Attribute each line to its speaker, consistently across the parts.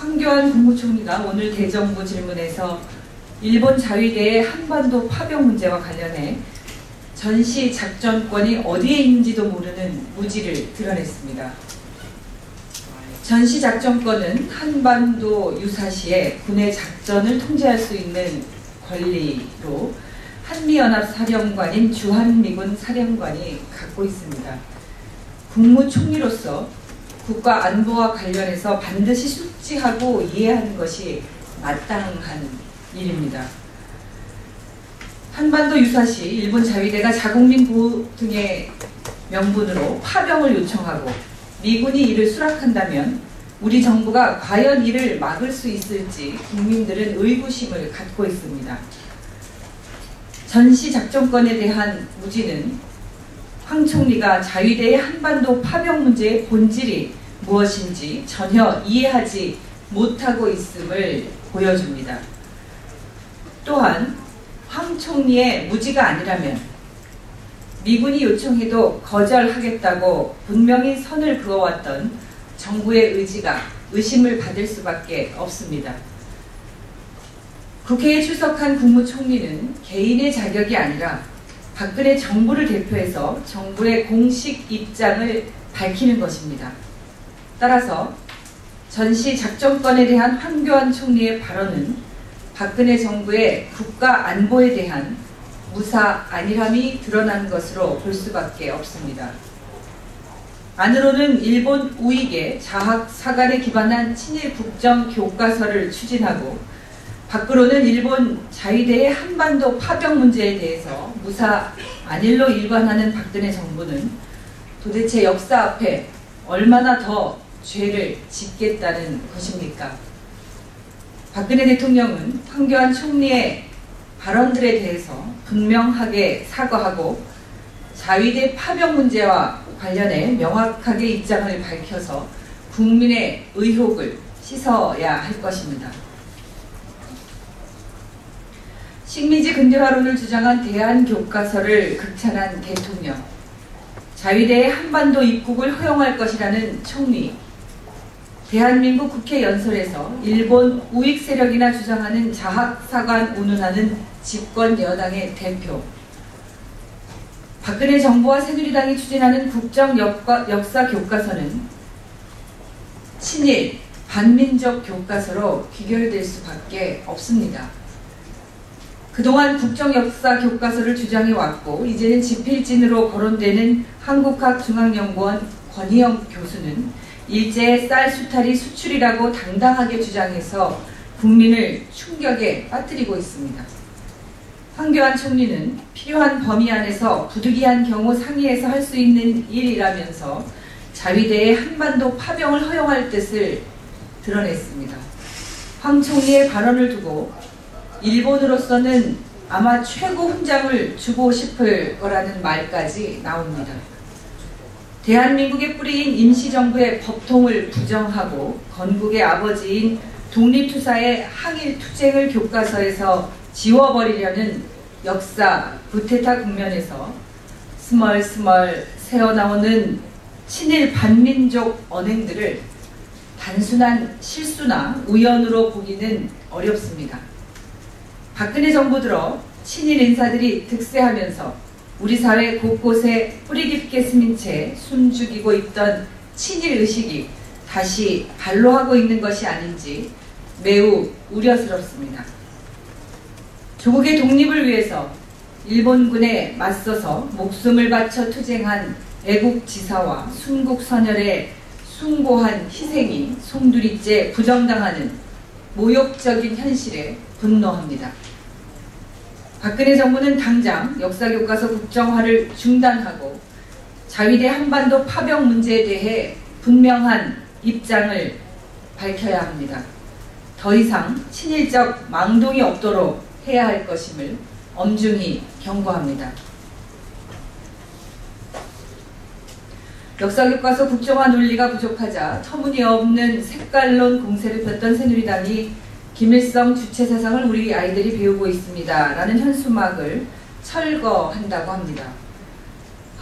Speaker 1: 황교안 국무총리가 오늘 대정부 질문에서 일본 자위대의 한반도 파병 문제와 관련해 전시 작전권이 어디에 있는지도 모르는 무지를 드러냈습니다. 전시 작전권은 한반도 유사시에 군의 작전을 통제할 수 있는 권리로 한미연합사령관인 주한미군 사령관이 갖고 있습니다. 국무총리로서 국가 안보와 관련해서 반드시 숙지하고 이해하는 것이 마땅한 일입니다. 한반도 유사시 일본 자위대가 자국민 보호 등의 명분으로 파병을 요청하고 미군이 이를 수락한다면 우리 정부가 과연 이를 막을 수 있을지 국민들은 의구심을 갖고 있습니다. 전시 작전권에 대한 무지는 황 총리가 자위대의 한반도 파병 문제의 본질이 무엇인지 전혀 이해하지 못하고 있음을 보여줍니다. 또한 황 총리의 무지가 아니라면 미군이 요청해도 거절하겠다고 분명히 선을 그어왔던 정부의 의지가 의심을 받을 수밖에 없습니다. 국회에 출석한 국무총리는 개인의 자격이 아니라 박근혜 정부를 대표해서 정부의 공식 입장을 밝히는 것입니다. 따라서 전시 작전권에 대한 황교안 총리의 발언은 박근혜 정부의 국가 안보에 대한 무사 안일함이 드러난 것으로 볼 수밖에 없습니다. 안으로는 일본 우익의 자학 사관에 기반한 친일 국정 교과서를 추진하고 밖으로는 일본 자위대의 한반도 파병 문제에 대해서 무사 안일로 일관하는 박근혜 정부는 도대체 역사 앞에 얼마나 더 죄를 짓겠다는 것입니까? 박근혜 대통령은 황교안 총리의 발언들에 대해서 분명하게 사과하고 자위대 파병 문제와 관련해 명확하게 입장을 밝혀서 국민의 의혹을 씻어야 할 것입니다. 식민지 근대화론을 주장한 대한교과서를 극찬한 대통령, 자위대의 한반도 입국을 허용할 것이라는 총리, 대한민국 국회 연설에서 일본 우익 세력이나 주장하는 자학사관 운운하는 집권 여당의 대표, 박근혜 정부와 새누리당이 추진하는 국정 역사 교과서는 친일, 반민족 교과서로 귀결될 수밖에 없습니다. 그동안 국정역사 교과서를 주장해왔고 이제는 집필진으로 거론되는 한국학중앙연구원 권희영 교수는 일제의 쌀 수탈이 수출이라고 당당하게 주장해서 국민을 충격에 빠뜨리고 있습니다. 황교안 총리는 필요한 범위 안에서 부득이한 경우 상의해서 할 수 있는 일이라면서 자위대의 한반도 파병을 허용할 뜻을 드러냈습니다. 황 총리의 발언을 두고 일본으로서는 아마 최고 훈장을 주고 싶을 거라는 말까지 나옵니다. 대한민국의 뿌리인 임시정부의 법통을 부정하고 건국의 아버지인 독립투사의 항일투쟁을 교과서에서 지워버리려는 역사 구테타 국면에서 스멀스멀 새어나오는 친일 반민족 언행들을 단순한 실수나 우연으로 보기는 어렵습니다. 박근혜 정부 들어 친일 인사들이 득세하면서 우리 사회 곳곳에 뿌리 깊게 스민 채 숨죽이고 있던 친일 의식이 다시 발로하고 있는 것이 아닌지 매우 우려스럽습니다. 조국의 독립을 위해서 일본군에 맞서서 목숨을 바쳐 투쟁한 애국지사와 순국선열의 숭고한 희생이 송두리째 부정당하는 모욕적인 현실에 분노합니다. 박근혜 정부는 당장 역사교과서 국정화를 중단하고 자위대 한반도 파병 문제에 대해 분명한 입장을 밝혀야 합니다. 더 이상 친일적 망동이 없도록 해야 할 것임을 엄중히 경고합니다. 역사교과서 국정화 논리가 부족하자 터무니없는 색깔론 공세를 폈던 새누리당이 김일성 주체사상을 우리 아이들이 배우고 있습니다 라는 현수막을 철거한다고 합니다.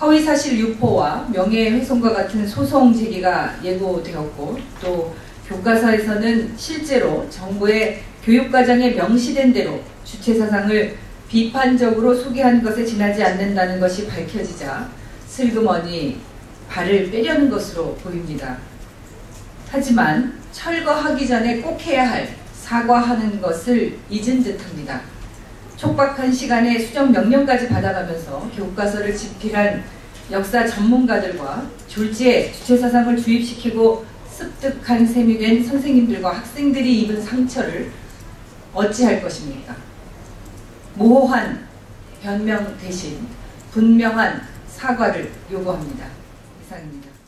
Speaker 1: 허위사실 유포와 명예훼손과 같은 소송 제기가 예고되었고 또 교과서에서는 실제로 정부의 교육과정에 명시된 대로 주체사상을 비판적으로 소개한 것에 지나지 않는다는 것이 밝혀지자 슬그머니 발을 빼려는 것으로 보입니다. 하지만 철거하기 전에 꼭 해야 할 사과하는 것을 잊은 듯합니다. 촉박한 시간에 수정 명령까지 받아가면서 교과서를 집필한 역사 전문가들과 졸지에 주체사상을 주입시키고 습득한 셈이 된 선생님들과 학생들이 입은 상처를 어찌할 것입니까? 모호한 변명 대신 분명한 사과를 요구합니다. 이상입니다.